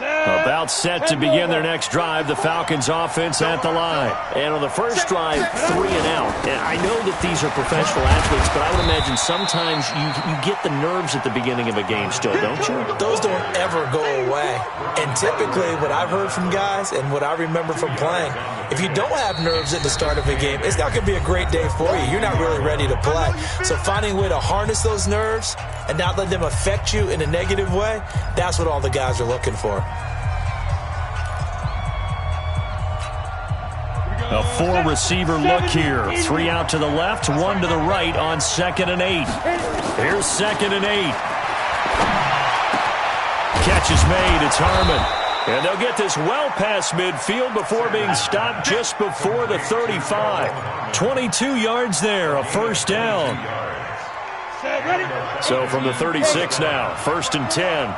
About set to begin their next drive, the Falcons offense at the line. And on the first drive, 3 and out. And I know that these are professional athletes, but I would imagine sometimes you get the nerves at the beginning of a game still, don't you? Those don't ever go away. And typically what I've heard from guys and what I remember from playing, if you don't have nerves at the start of a game, it's not going to be a great day for you. You're not really ready to play. So finding a way to harness those nerves and not let them affect you in a negative way, that's what all the guys are looking for. A 4-receiver look here. 3 out to the left, 1 to the right on 2nd and 8. Here's 2nd and 8. Catch is made. It's Harmon. And they'll get this well past midfield before being stopped just before the 35. 22 yards there, a first down. So from the 36 now, 1st and 10.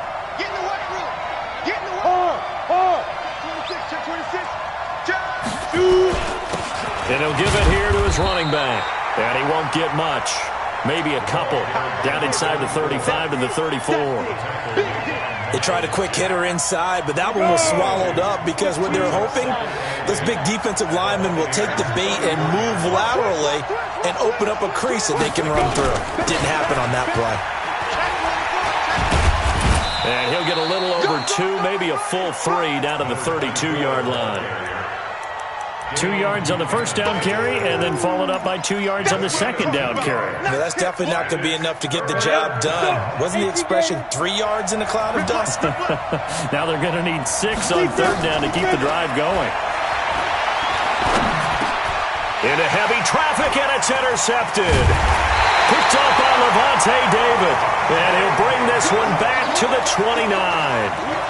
And he'll give it here to his running back. And he won't get much. Maybe a couple. Down inside the 35 to the 34. They tried a quick hitter inside, but that one was swallowed up because what they're hoping, this big defensive lineman will take the bait and move laterally and open up a crease that they can run through. Didn't happen on that play. And he'll get a little over 2, maybe a full 3 down to the 32-yard line. 2 yards on the first down carry, and then followed up by 2 yards on the second down carry. No, that's definitely not going to be enough to get the job done. Wasn't the expression 3 yards in a cloud of dust? Now they're going to need 6 on 3rd down to keep the drive going. Into heavy traffic, and it's intercepted. Picked up by Levante David, and he'll bring this one back to the 29.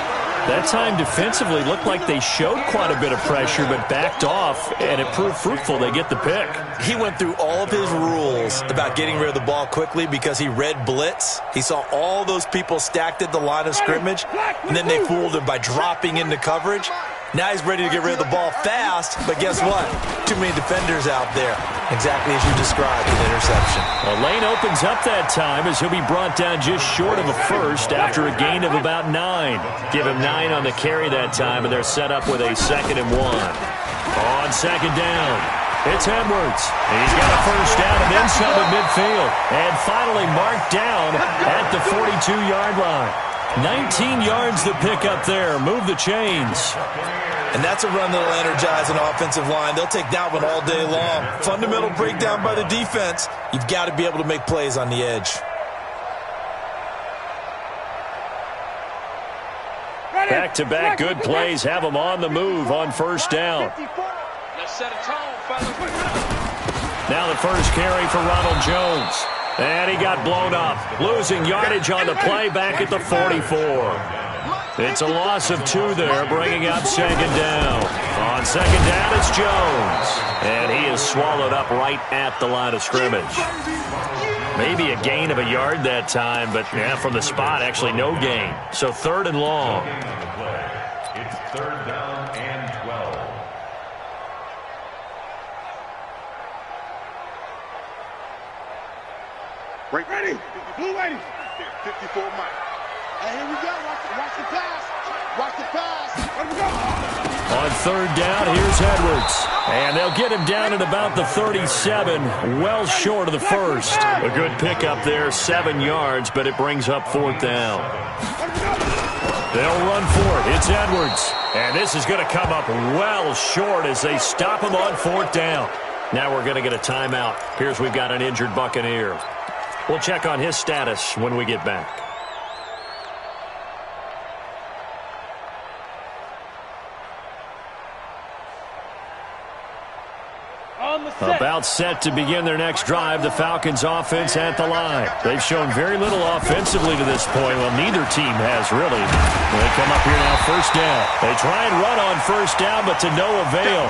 That time defensively looked like they showed quite a bit of pressure but backed off, and it proved fruitful. They get the pick. He went through all of his rules about getting rid of the ball quickly because he read blitz. He saw all those people stacked at the line of scrimmage, and then they fooled him by dropping into coverage. Now he's ready to get rid of the ball fast, but guess what? Too many defenders out there. Exactly as you described, an interception. A lane opens up that time as he'll be brought down just short of a first after a gain of about 9. Give him 9 on the carry that time, and they're set up with a 2nd and 1. On 2nd down, it's Edwards. He's got a first down and then some at midfield. And finally marked down at the 42-yard line. 19 yards to pick up there. Move the chains. And that's a run that'll energize an offensive line. They'll take that one all day long. Fundamental breakdown by the defense. You've got to be able to make plays on the edge. Back-to-back good plays have them on the move on first down. Now the first carry for Ronald Jones. And he got blown up, losing yardage on the play back at the 44. It's a loss of 2 there, bringing up 2nd down. On 2nd down, it's Jones. And he is swallowed up right at the line of scrimmage. Maybe a gain of a yard that time, but yeah, from the spot, actually no gain. So 3rd and long. It's 3rd down and 12. Ready? Blue ladies. 54 Mike. And here we go. Watch the pass. Watch the pass. Here we go. On 3rd down, here's Edwards. And they'll get him down at about the 37, well short of the first. A good pickup there, 7 yards, but it brings up 4th down. They'll run for it. It's Edwards. And this is going to come up well short as they stop him on 4th down. Now we're going to get a timeout. Here's we've got an injured Buccaneer. We'll check on his status when we get back. About set to begin their next drive, the Falcons offense at the line. They've shown very little offensively to this point. Well, neither team has really. They come up here now, first down. They try and run on first down, but to no avail.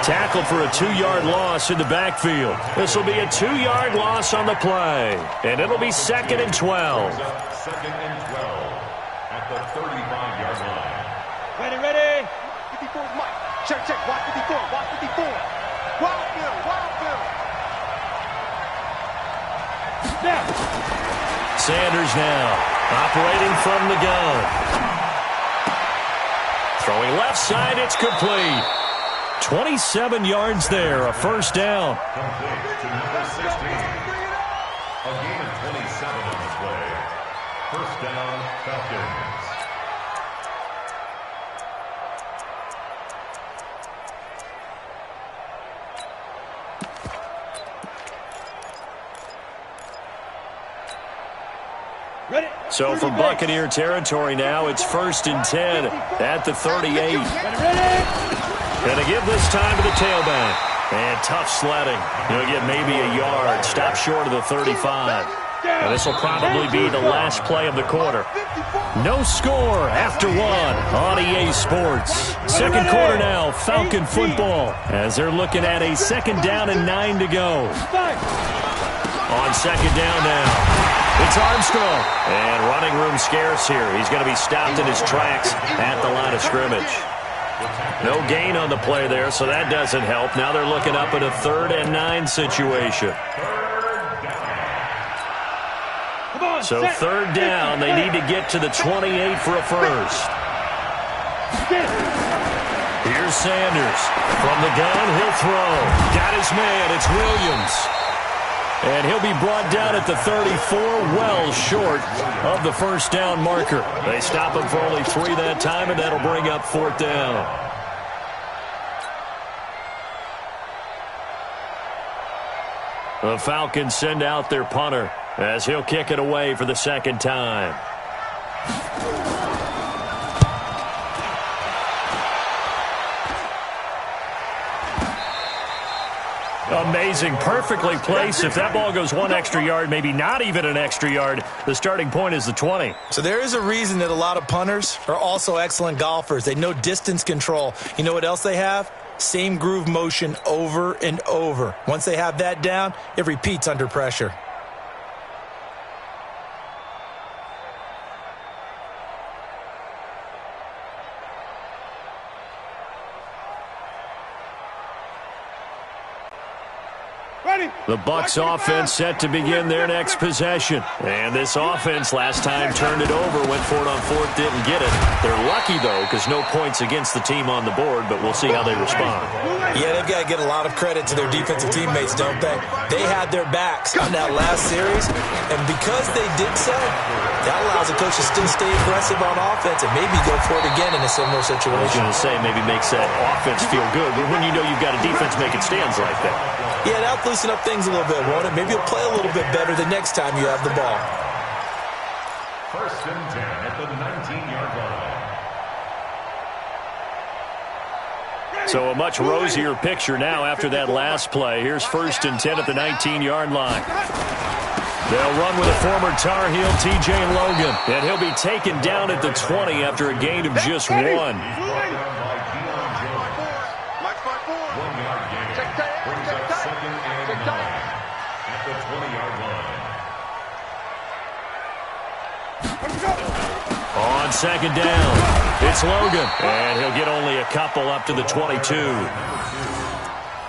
Tackled for a 2-yard loss in the backfield. This will be a 2-yard loss on the play, and it'll be 2nd and 12. 2nd and 12 at the 35-yard line. Ready. 54 Mike. Check. Watch 54. Watch 54. Wild Bill. Sanders now operating from the gun. Throwing left side, it's complete. 27 yards there, a first down. Complete to number 16. A gain of 27 on the play. First down, Falcons. So from Buccaneer territory now, it's 1st and 10 at the 38. Going to give this time to the tailback. And tough sledding. He'll get maybe a yard. Stop short of the 35. And this will probably be the last play of the quarter. No score after one on EA Sports. Second quarter now, Falcon football, as they're looking at a 2nd down and 9 to go. On 2nd down now. It's Armstrong, and running room scarce here. He's going to be stopped in his tracks at the line of scrimmage. No gain on the play there, so that doesn't help. Now they're looking up at a 3rd and 9 situation. So 3rd down, they need to get to the 28 for a first. Here's Sanders. From the gun, he'll throw. Got his man, it's Williams. And he'll be brought down at the 34, well short of the first down marker. They stop him for only 3 that time, and that'll bring up 4th down. The Falcons send out their punter as he'll kick it away for the 2nd time. Amazing, perfectly placed. If that ball goes 1 extra yard, maybe not even an extra yard, the starting point is the 20. So there is a reason that a lot of punters are also excellent golfers. They know distance control. You know what else they have? Same groove motion over and over. Once they have that down, it repeats under pressure. The Bucs offense set to begin their next possession. And this offense last time turned it over, went for it on 4th, didn't get it. They're lucky, though, because no points against the team on the board, but we'll see how they respond. Yeah, they've got to get a lot of credit to their defensive teammates, don't they? They had their backs on that last series, and because they did so, that allows the coach to still stay aggressive on offense and maybe go for it again in a similar situation. I was going to say, maybe makes that offense feel good, but when you know you've got a defense making stands like that. Yeah, that'll loosen up things a little bit, won't it? Maybe you'll play a little bit better the next time you have the ball. 1st and 10 at the 19-yard line. So a much rosier picture now after that last play. Here's 1st and 10 at the 19-yard line. They'll run with a former Tar Heel, T.J. Logan, and he'll be taken down at the 20 after a gain of just 1. On 2nd down, it's Logan, and he'll get only a couple up to the 22.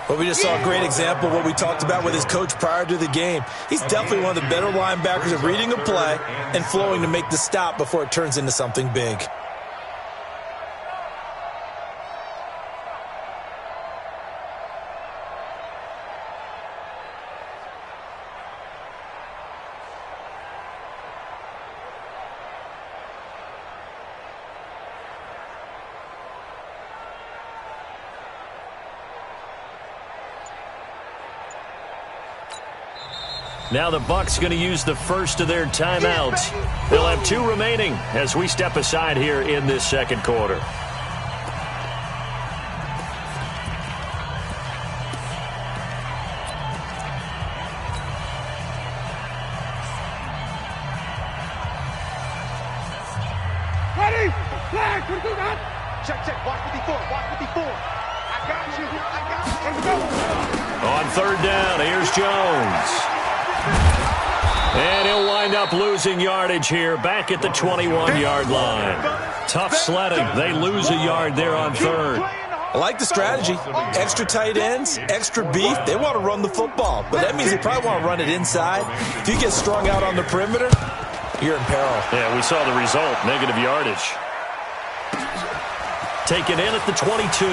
Well, we just saw a great example of what we talked about with his coach prior to the game. He's definitely one of the better linebackers at reading a play and flowing to make the stop before it turns into something big. Now the Bucs going to use the first of their timeouts. They'll have 2 remaining as we step aside here in this 2nd quarter. Ready? Flag, what do that? Check, watch 54, watch 54. I got you. Let's go. On 3rd down, here's Jones. And he'll wind up losing yardage here back at the 21-yard line. Tough sledding. They lose a yard there on 3rd. I like the strategy. Extra tight ends, extra beef. They want to run the football, but that means they probably want to run it inside. If you get strung out on the perimeter, you're in peril. Yeah, we saw the result, negative yardage. taken in at the 22.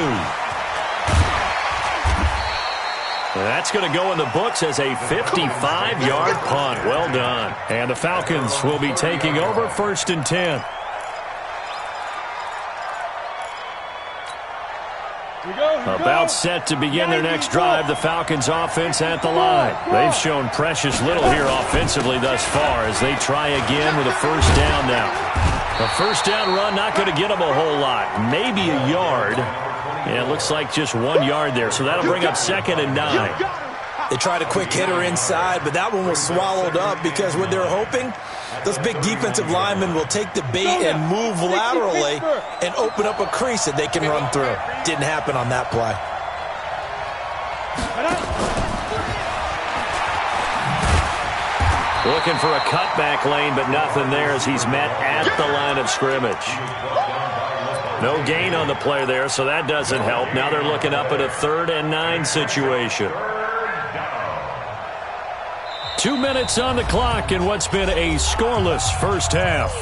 That's going to go in the books as a 55-yard punt. Well done. And the Falcons will be taking over 1st and 10. About set to begin their next drive, the Falcons offense at the line. They've shown precious little here offensively thus far as they try again with a first down now. A first down run not going to get them a whole lot. Maybe a yard. Yeah, it looks like just 1 yard there, so that'll bring up 2nd and 9. They tried a quick hitter inside, but that one was swallowed up because what they're hoping, those big defensive linemen will take the bait and move laterally and open up a crease that they can run through. Didn't happen on that play. Looking for a cutback lane, but nothing there as he's met at the line of scrimmage. No gain on the play there, so that doesn't help. Now they're looking up at a 3rd and 9 situation. 2 minutes on the clock in what's been a scoreless first half.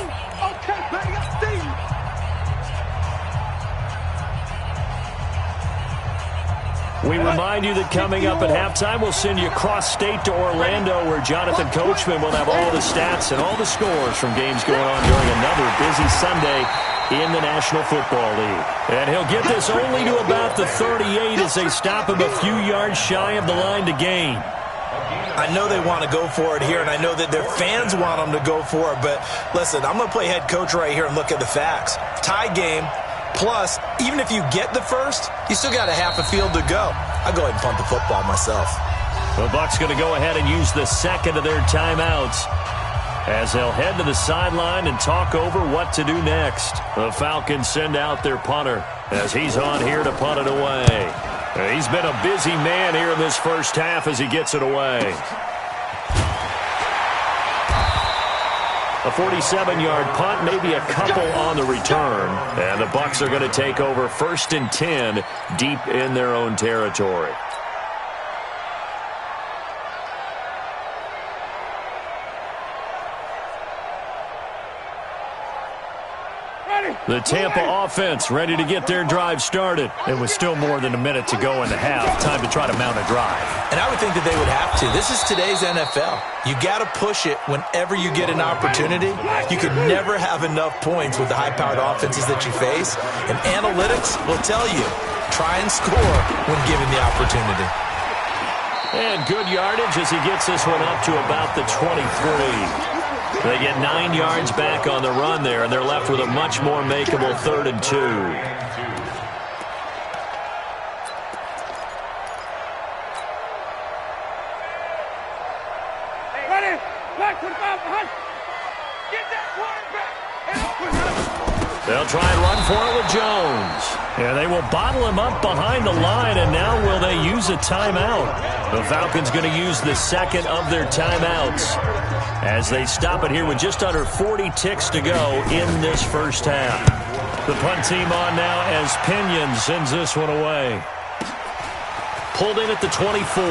We remind you that coming up at halftime, we'll send you cross-state to Orlando, where Jonathan Coachman will have all the stats and all the scores from games going on during another busy Sunday in the National Football League. And he'll get this only to about the 38 as they stop him a few yards shy of the line to gain. I know they want to go for it here, and I know that their fans want them to go for it, but listen, I'm going to play head coach right here and look at the facts. Tie game, plus, even if you get the first, you still got a half a field to go. I'll go ahead and punt the football myself. The Bucs going to go ahead and use the second of their timeouts as they'll head to the sideline and talk over what to do next. The Falcons send out their punter as he's on here to punt it away. He's been a busy man here in this first half as he gets it away. A 47-yard punt, maybe a couple on the return. And the Bucs are going to take over 1st and 10 deep in their own territory. The Tampa offense ready to get their drive started. It was still more than a minute to go in the half. Time to try to mount a drive. And I would think that they would have to. This is today's NFL. You got to push it whenever you get an opportunity. You could never have enough points with the high-powered offenses that you face. And analytics will tell you, try and score when given the opportunity. And good yardage as he gets this one up to about the 23. They get 9 yards back on the run there, and they're left with a much more makeable 3rd and 2. Ready? Black 25 behind. Get that quarterback. They'll try and run for it with Jones. And they will bottle him up behind the line, and now will they use a timeout? The Falcons going to use the second of their timeouts as they stop it here with just under 40 ticks to go in this first half. The punt team on now as Pinion sends this one away. Pulled in at the 24.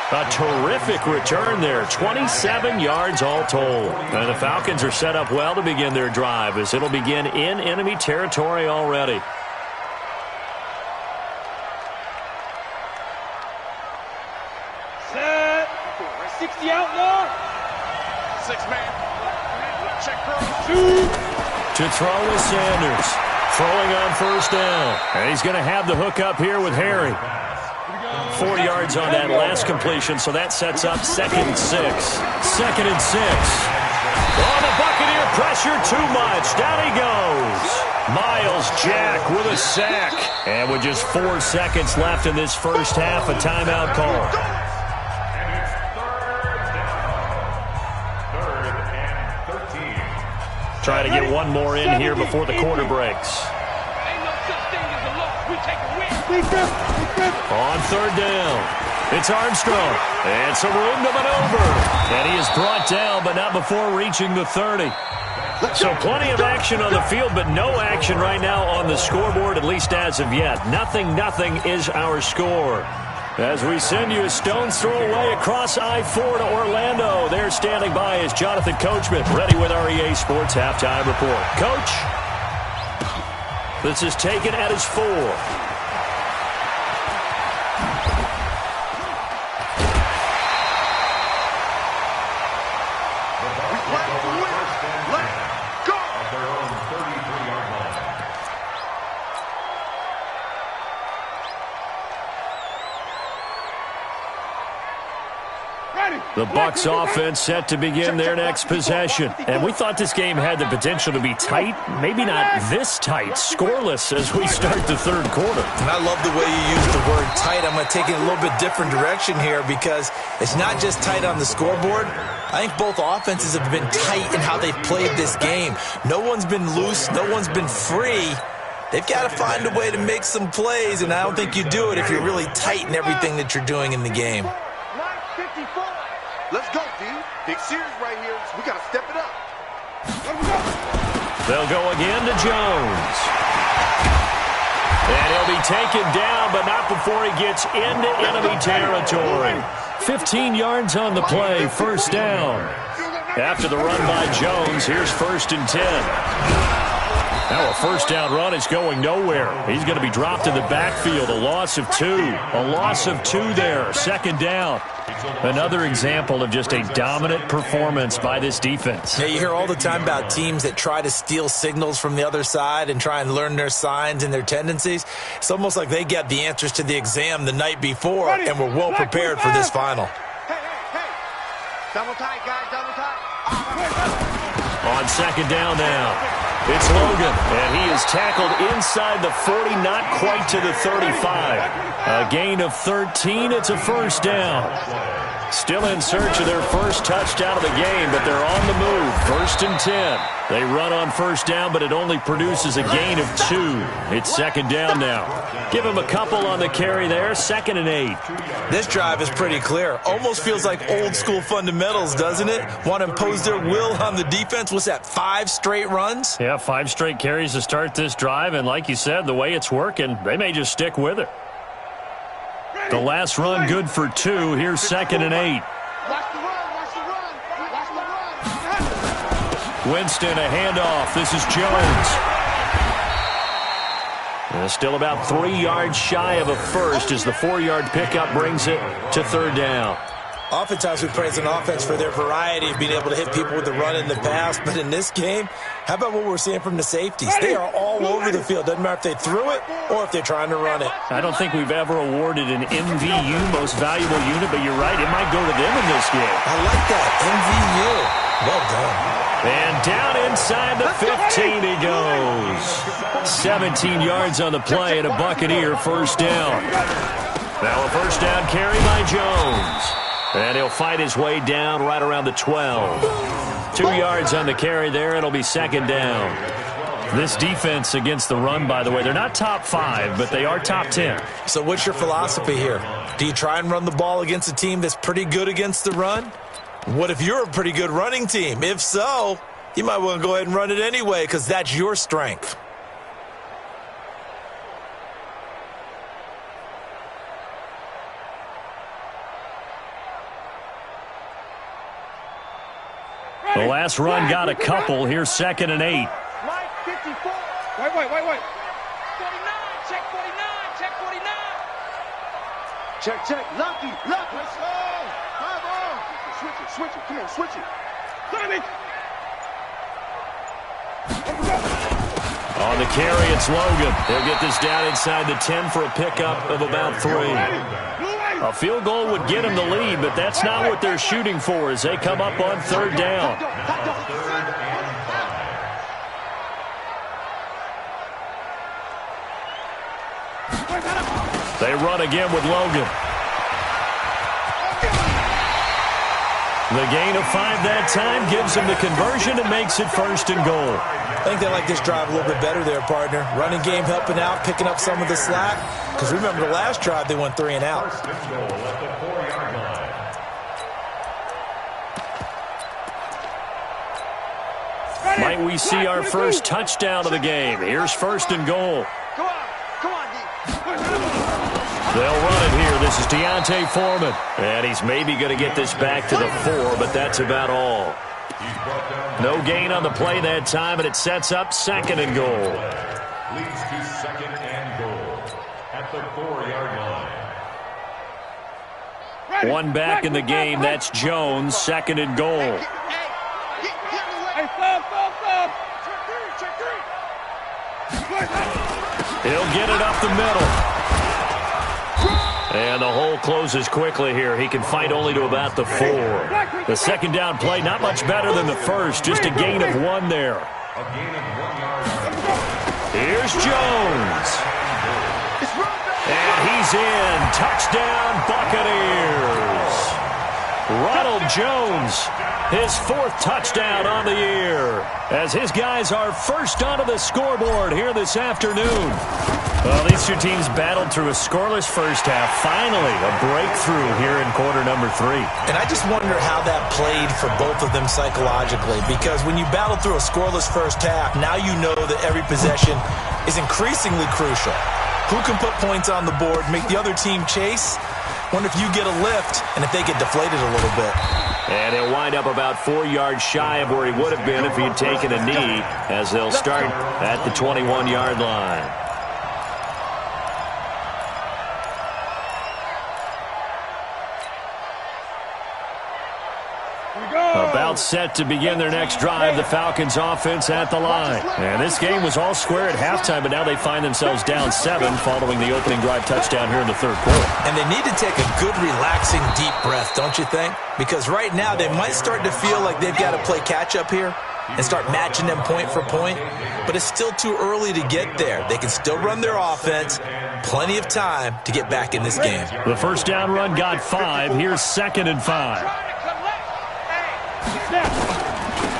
A terrific return there. 27 yards all told. And the Falcons are set up well to begin their drive as it'll begin in enemy territory already. Set. 60 out more. 6-man. Check throw. To throw is Sanders. Throwing on first down. And he's going to have the hook up here with Harry. 4 yards on that last completion, so that sets up 2nd and 6. 2nd and 6. Oh, the Buccaneer pressure too much. Down he goes. Miles Jack with a sack. And with just 4 seconds left in this first half, a timeout call. Third and 13. Try to get one more in here before the quarter breaks. Ain't no such thing as a loss. We take a win. On 3rd down, it's Armstrong. And some room to maneuver. And he is brought down, but not before reaching the 30. So plenty of action on the field, but no action right now on the scoreboard, at least as of yet. 0-0 is our score. As we send you a stone's throw away across I-4 to Orlando. There standing by is Jonathan Coachman, ready with our EA Sports Halftime Report. Coach, this is taken at his 4. The Bucs offense set to begin their next possession. And we thought this game had the potential to be tight, maybe not this tight, scoreless as we start the third quarter. And I love the way you use the word tight. I'm going to take it a little bit different direction here because it's not just tight on the scoreboard. I think both offenses have been tight in how they've played this game. No one's been loose. No one's been free. They've got to find a way to make some plays, and I don't think you do it if you're really tight in everything that you're doing in the game. Let's go, D. Big series right here. We got to step it up. They'll go again to Jones. And he'll be taken down, but not before he gets into enemy territory. 15 yards on the play, first down. After the run by Jones, here's 1st and 10. Now a first down run is going nowhere. He's going to be dropped in the backfield. A loss of 2. A loss of 2 there. 2nd down. Another example of just a dominant performance by this defense. Yeah, you hear all the time about teams that try to steal signals from the other side and try and learn their signs and their tendencies. It's almost like they get the answers to the exam the night before and were well prepared for this final. Hey. Double tight, guys, double tight. On 2nd down now. It's Logan, and he is tackled inside the 40, not quite to the 35. A gain of 13, it's a first down. Still in search of their first touchdown of the game, but they're on the move. 1st and 10. They run on first down, but it only produces a gain of 2. It's 2nd down now. Give him a couple on the carry there. 2nd and 8. This drive is pretty clear. Almost feels like old school fundamentals, doesn't it? Want to impose their will on the defense. What's that, 5 straight runs? Yeah, 5 straight carries to start this drive, and like you said, the way it's working, they may just stick with it. The last run good for 2. Here's 2nd and 8. Winston, a handoff. This is Jones. Still about 3 yards shy of a first as the 4-yard pickup brings it to 3rd down. Oftentimes we praise an offense for their variety of being able to hit people with the run in the pass, but in this game, how about what we're seeing from the safeties? They are all over the field. Doesn't matter if they threw it or if they're trying to run it. I don't think we've ever awarded an MVU, most valuable unit, but you're right, it might go to them in this game. I like that, MVU. Well done. And down inside the 15 he goes. 17 yards on the play and a Buccaneer first down. Now a first down carry by Jones. And he'll fight his way down right around the 12. 2 yards on the carry there. It'll be 2nd down. This defense against the run, by the way, they're not top 5, but they are top 10. So what's your philosophy here? Do you try and run the ball against a team that's pretty good against the run? What if you're a pretty good running team? If so, you might want to go ahead and run it anyway because that's your strength. The last run got a couple. Here's 2nd and 8. Wait. 49, check 49. Check. Lucky. Let's go. Come on. Switch it. Come on, switch it. Look at me. On the carry, it's Logan. They'll get this down inside the 10 for a pickup of about 3. A field goal would get them the lead, but that's not what they're shooting for as they come up on 3rd down. They run again with Logan. The gain of 5 that time gives them the conversion and makes it 1st and goal. I think they like this drive a little bit better there, partner. Running game helping out, picking up some of the slack. Because remember the last drive, they went 3 and out. Might we see our first touchdown of the game? Here's 1st and goal. Come on, D. They'll run it here. This is Deontay Foreman. And he's maybe going to get this back to the 4, but that's about all. No gain on the play that time, and it sets up 2nd and goal. Leads to 2nd and goal at the 4-yard line. One back in the game. That's Jones, 2nd and goal. He'll get it up the middle. And the hole closes quickly here. He can fight only to about the 4. The 2nd down play, not much better than the first. Just a gain of 1 there. A gain of 1 yard. Here's Jones. And he's in. Touchdown, Buccaneers. Ronald Jones, his 4th touchdown on the year, as his guys are first onto the scoreboard here this afternoon. Well, these two teams battled through a scoreless first half. Finally, a breakthrough here in quarter number 3. And I just wonder how that played for both of them psychologically, because when you battle through a scoreless first half, now you know that every possession is increasingly crucial. Who can put points on the board, make the other team chase? Wonder if you get a lift and if they get deflated a little bit. And he'll wind up about 4 yards shy of where he would have been if he had taken a knee, as they'll start at the 21-yard line. About set to begin their next drive, the Falcons offense at the line. And this game was all square at halftime, but now they find themselves down 7 following the opening drive touchdown here in the 3rd quarter. And they need to take a good, relaxing, deep breath, don't you think? Because right now they might start to feel like they've got to play catch-up here and start matching them point for point. But it's still too early to get there. They can still run their offense. Plenty of time to get back in this game. The first down run got 5. Here's 2nd and 5.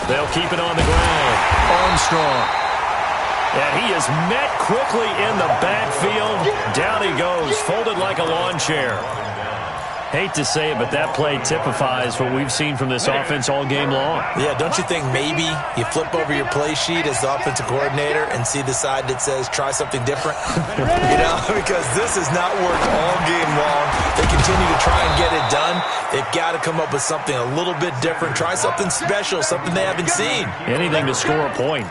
They'll keep it on the ground. Armstrong. And he is met quickly in the backfield. Down he goes, folded like a lawn chair. Hate to say it, but that play typifies what we've seen from this offense all game long. Yeah, don't you think maybe you flip over your play sheet as the offensive coordinator and see the side that says try something different? Because this has not worked all game long. They continue to try and get it done. They've got to come up with something a little bit different. Try something special, something they haven't seen. Anything to score a point.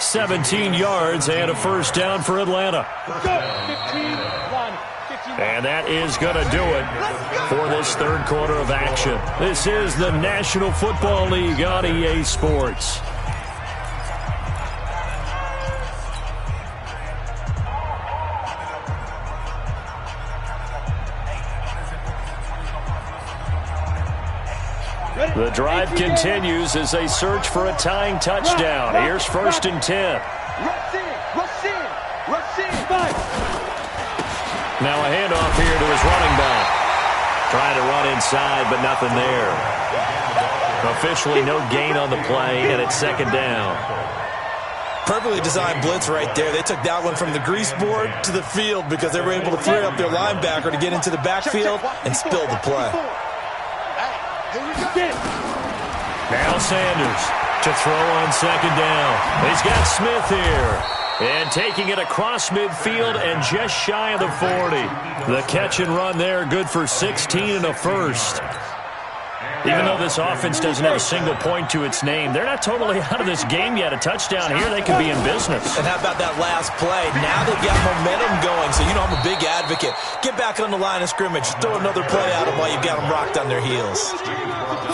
17 yards and a first down for Atlanta. And that is going to do it for this 3rd quarter of action. This is the National Football League on EA Sports. The drive continues as they search for a tying touchdown. Here's 1st and 10. Now a handoff here to his running back. Trying to run inside, but nothing there. Officially no gain on the play, and it's 2nd down. Perfectly designed blitz right there. They took that one from the grease board to the field because they were able to free up their linebacker to get into the backfield and spill the play. Now Sanders to throw on 2nd down. He's got Smith here. And taking it across midfield and just shy of the 40. The catch and run there, good for 16 and a first. Even though this offense doesn't have a single point to its name, they're not totally out of this game yet. A touchdown here, they could be in business. And how about that last play? Now they've got momentum going, so I'm a big advocate. Get back on the line of scrimmage. Throw another play at them while you've got them rocked on their heels.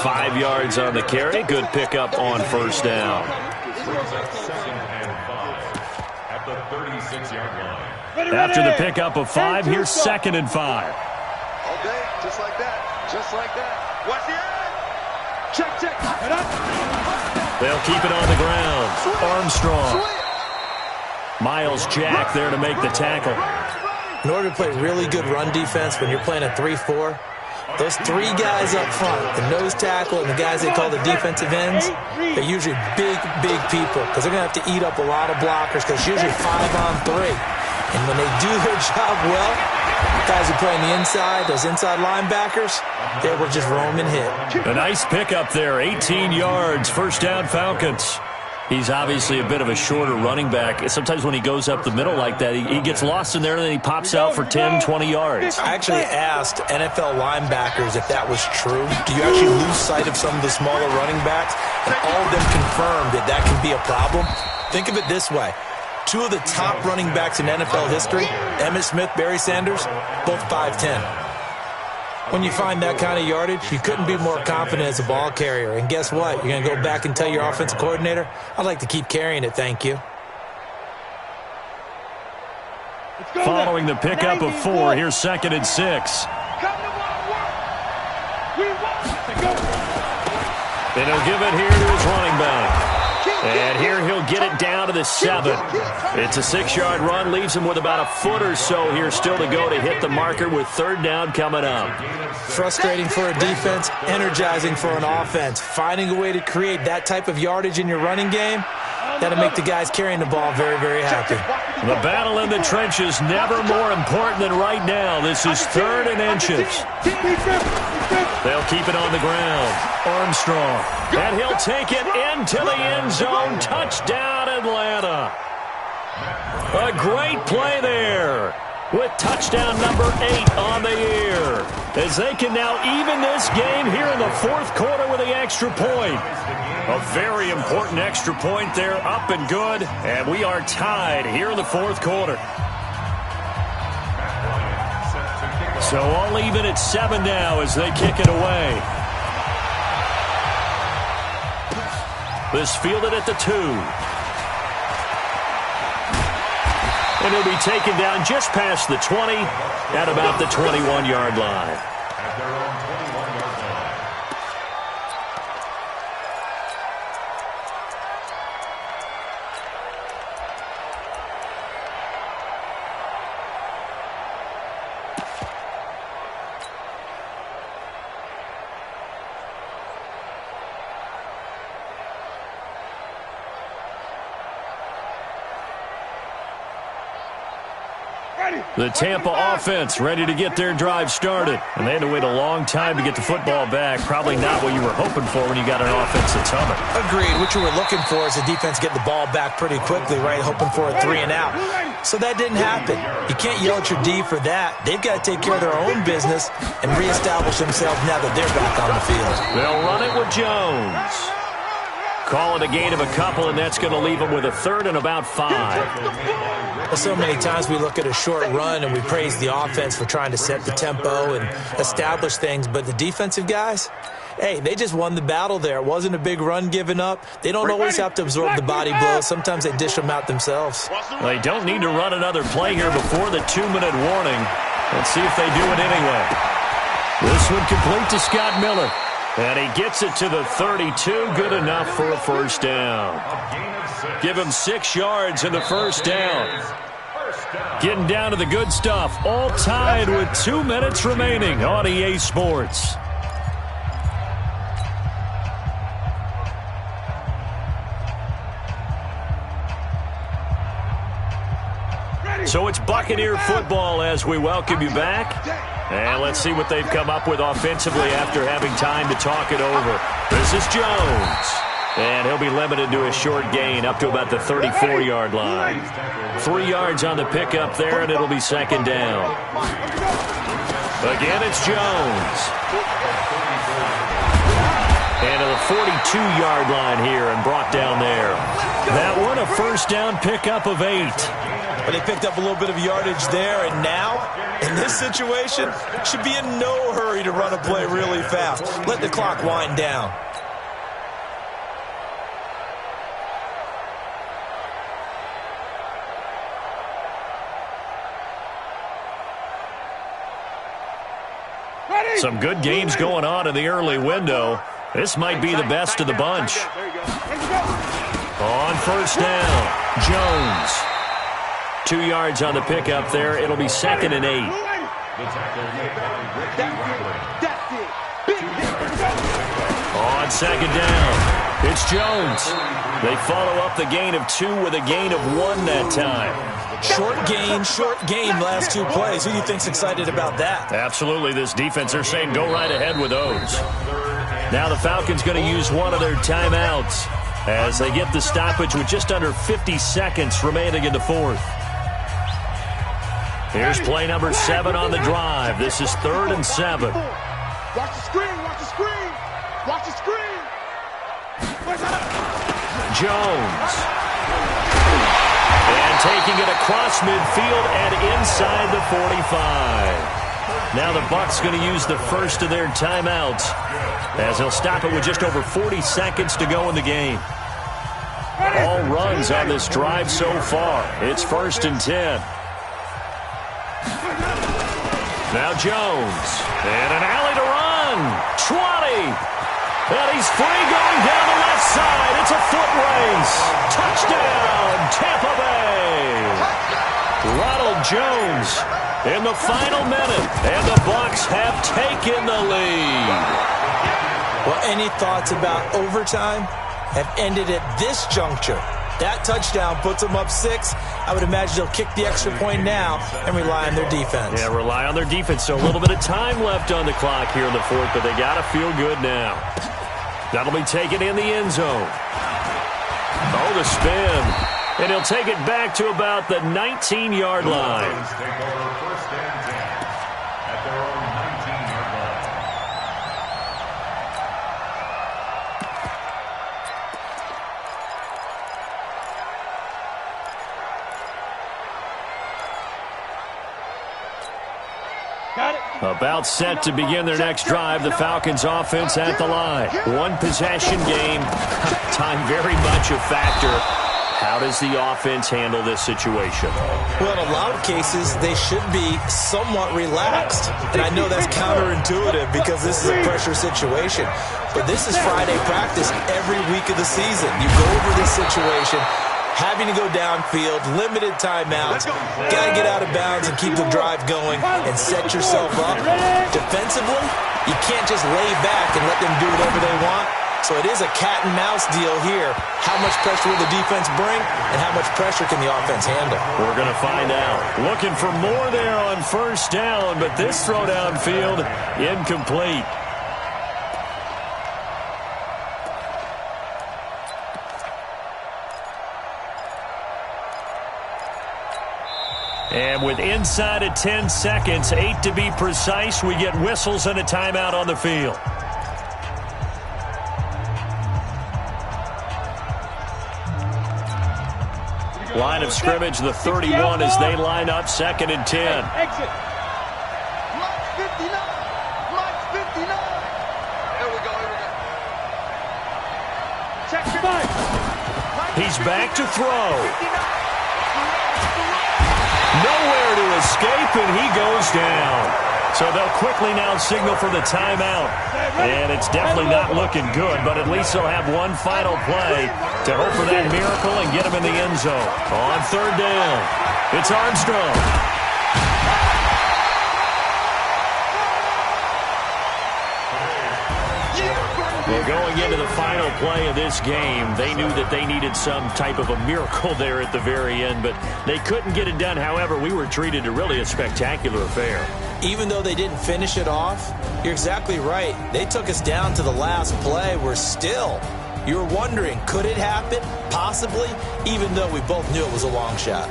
5 yards on the carry. Good pickup on first down. After the pickup of 5, here's 2nd and 5. Okay, just like that. Just like that. Watch the end. Check. They'll keep it on the ground. Armstrong. Miles Jack there to make the tackle. In order to play really good run defense when you're playing a 3-4, those 3 guys up front, the nose tackle and the guys they call the defensive ends, they're usually big people because they're going to have to eat up a lot of blockers because it's usually 5-on-3. And when they do their job well, guys who play on the inside, those inside linebackers, they will just roam and hit. A nice pickup there, 18 yards, first down Falcons. He's obviously a bit of a shorter running back. Sometimes when he goes up the middle like that, he gets lost in there, and then he pops out for 10, 20 yards. I actually asked NFL linebackers if that was true. Do you actually lose sight of some of the smaller running backs? And all of them confirmed that can be a problem. Think of it this way. Two of the top running backs in NFL history, Emmitt Smith, Barry Sanders, both 5'10". When you find that kind of yardage, you couldn't be more confident as a ball carrier. And guess what? You're going to go back and tell your offensive coordinator, I'd like to keep carrying it, thank you. Following the pickup of 4, here's 2nd and 6. And he'll give it here to his running back. And here he'll get it down to the 7. It's a 6-yard run, leaves him with about a foot or so here still to go to hit the marker with 3rd down coming up. Frustrating for a defense, energizing for an offense. Finding a way to create that type of yardage in your running game, that'll make the guys carrying the ball very, very happy. The battle in the trenches never more important than right now. This is 3rd and inches. They'll keep it on the ground. Armstrong. And he'll take it into the end zone. Touchdown, Atlanta. A great play there with touchdown number 8 on the year, as they can now even this game here in the 4th quarter with the extra point. A very important extra point there, up and good, and we are tied here in the 4th quarter. So all even at 7 now as they kick it away. This fielded at the 2. And he'll be taken down just past the 20 at about the 21-yard line. At their own 21-yard line. The Tampa offense ready to get their drive started. And they had to wait a long time to get the football back. Probably not what you were hoping for when you got an offense that's humming. Agreed. What you were looking for is the defense getting the ball back pretty quickly, right? Hoping for a 3 and out. So that didn't happen. You can't yell at your D for that. They've got to take care of their own business and reestablish themselves now that they're back on the field. They'll run it with Jones. Call it a gain of a couple, and that's going to leave them with a 3rd and about 5. Well, so many times we look at a short run and we praise the offense for trying to set the tempo and establish things, but the defensive guys, hey, they just won the battle there. It wasn't a big run given up. They don't always have to absorb the body blows. Sometimes they dish them out themselves. They don't need to run another play here before the 2-minute warning. Let's see if they do it anyway. This one complete to Scott Miller. And he gets it to the 32, good enough for a 1st down. Give him 6 yards in the 1st down. Getting down to the good stuff, all tied with 2 minutes remaining on EA Sports. So it's Buccaneer football as we welcome you back. And let's see what they've come up with offensively after having time to talk it over. This is Jones. And he'll be limited to a short gain up to about the 34-yard line. 3 yards on the pickup there, and it'll be 2nd down. Again, it's Jones. And to the 42-yard line here and brought down there. That one a 1st down pickup of 8. But they picked up a little bit of yardage there, and now, in this situation, should be in no hurry to run a play really fast. Let the clock wind down. Some good games going on in the early window. This might be the best of the bunch. On 1st down, Jones. 2 yards on the pickup there. It'll be 2nd and 8. On 2nd down, it's Jones. They follow up the gain of 2 with a gain of 1 that time. Short game, last 2 plays. Who do you think's excited about that? Absolutely, this defense, they're saying go right ahead with those. Now the Falcons going to use one of their timeouts. as they get the stoppage with just under 50 seconds remaining in the fourth. Here's play number 7 on the drive. This is 3rd and 7. Watch the screen, watch the screen, watch the screen. Jones. And taking it across midfield and inside the 45. Now the Bucs going to use the first of their timeouts as they'll stop it with just over 40 seconds to go in the game. All runs on this drive so far. It's 1st and 10. Now Jones. And an alley to run. 20. And he's free going down the left side. It's a foot race. Touchdown, Tampa Bay. Ronald Jones in the final minute. And the Bucs have taken the lead. Well, any thoughts about overtime have ended at this juncture? That touchdown puts them up 6. I would imagine they'll kick the extra point now and rely on their defense. Yeah, rely on their defense. So a little bit of time left on the clock here in the fourth, but they got to feel good now. That'll be taken in the end zone. Oh, the spin. And he'll take it back to about the 19-yard line. Take over 1st and 10 at their own 19-yard line. About set to begin their next drive, the Falcons offense at the line. One possession game. Time very much a factor. How does the offense handle this situation? Well, in a lot of cases, they should be somewhat relaxed. And I know that's counterintuitive because this is a pressure situation. But this is Friday practice every week of the season. You go over this situation, having to go downfield, limited timeouts, got to get out of bounds and keep the drive going and set yourself up. Defensively, you can't just lay back and let them do whatever they want. So it is a cat-and-mouse deal here. How much pressure will the defense bring, and how much pressure can the offense handle? We're going to find out. Looking for more there on 1st down, but this throw downfield, incomplete. And with inside of 10 seconds, 8 to be precise, we get whistles and a timeout on the field. Line of scrimmage, the 31 as they line up, 2nd and 10. Exit. Mark 59. Mark 59. Here we go. Check your mind. He's back to throw. Nowhere to escape, and he goes down. So they'll quickly now signal for the timeout. And it's definitely not looking good, but at least they'll have one final play to hope for that miracle and get him in the end zone. On 3rd down, it's Armstrong. Well, going into the final play of this game, they knew that they needed some type of a miracle there at the very end, but they couldn't get it done. However, we were treated to really a spectacular affair. Even though they didn't finish it off, you're exactly right. They took us down to the last play. We're still, you were wondering, could it happen? Possibly, even though we both knew it was a long shot.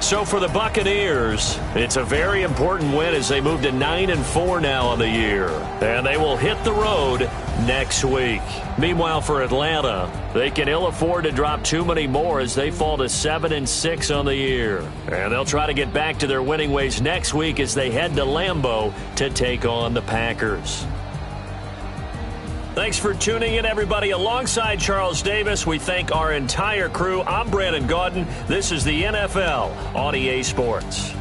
So for the Buccaneers, it's a very important win as they move to 9-4 now on the year. And they will hit the road next week. Meanwhile, for Atlanta, they can ill afford to drop too many more as they fall to 7-6 on the year. And they'll try to get back to their winning ways next week as they head to Lambeau to take on the Packers. Thanks for tuning in, everybody. Alongside Charles Davis, we thank our entire crew. I'm Brandon Gaudin. This is the NFL on EA Sports.